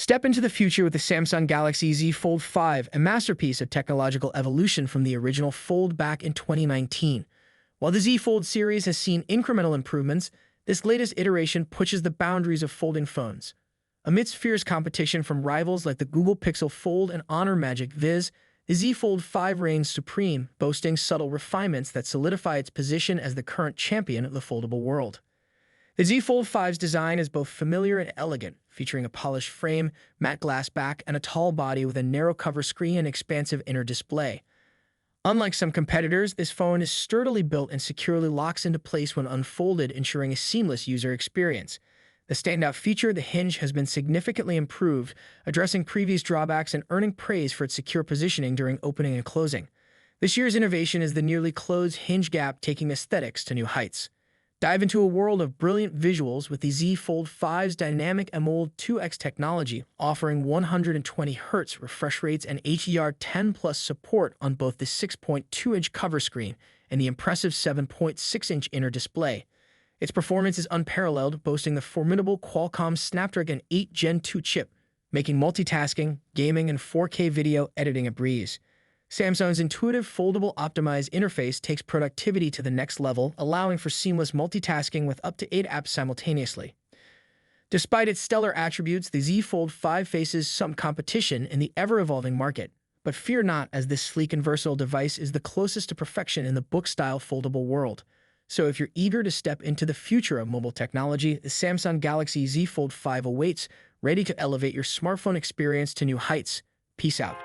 Step into the future with the Samsung Galaxy Z Fold 5, a masterpiece of technological evolution from the original Fold back in 2019. While the Z Fold series has seen incremental improvements, this latest iteration pushes the boundaries of folding phones. Amidst fierce competition from rivals like the Google Pixel Fold and Honor Magic Viz, the Z Fold 5 reigns supreme, boasting subtle refinements that solidify its position as the current champion of the foldable world. The Z Fold 5's design is both familiar and elegant, featuring a polished frame, matte glass back, and a tall body with a narrow cover screen and expansive inner display. Unlike some competitors, this phone is sturdily built and securely locks into place when unfolded, ensuring a seamless user experience. The standout feature, the hinge, has been significantly improved, addressing previous drawbacks and earning praise for its secure positioning during opening and closing. This year's innovation is the nearly closed hinge gap, taking aesthetics to new heights. Dive into a world of brilliant visuals with the Z Fold 5's dynamic AMOLED 2X technology, offering 120Hz refresh rates and HDR10+ support on both the 6.2-inch cover screen and the impressive 7.6-inch inner display. Its performance is unparalleled, boasting the formidable Qualcomm Snapdragon 8 Gen 2 chip, making multitasking, gaming, and 4K video editing a breeze. Samsung's intuitive foldable optimized interface takes productivity to the next level, allowing for seamless multitasking with up to 8 apps simultaneously. Despite its stellar attributes, the Z Fold 5 faces some competition in the ever-evolving market. But fear not, as this sleek and versatile device is the closest to perfection in the book-style foldable world. So if you're eager to step into the future of mobile technology, the Samsung Galaxy Z Fold 5 awaits, ready to elevate your smartphone experience to new heights. Peace out.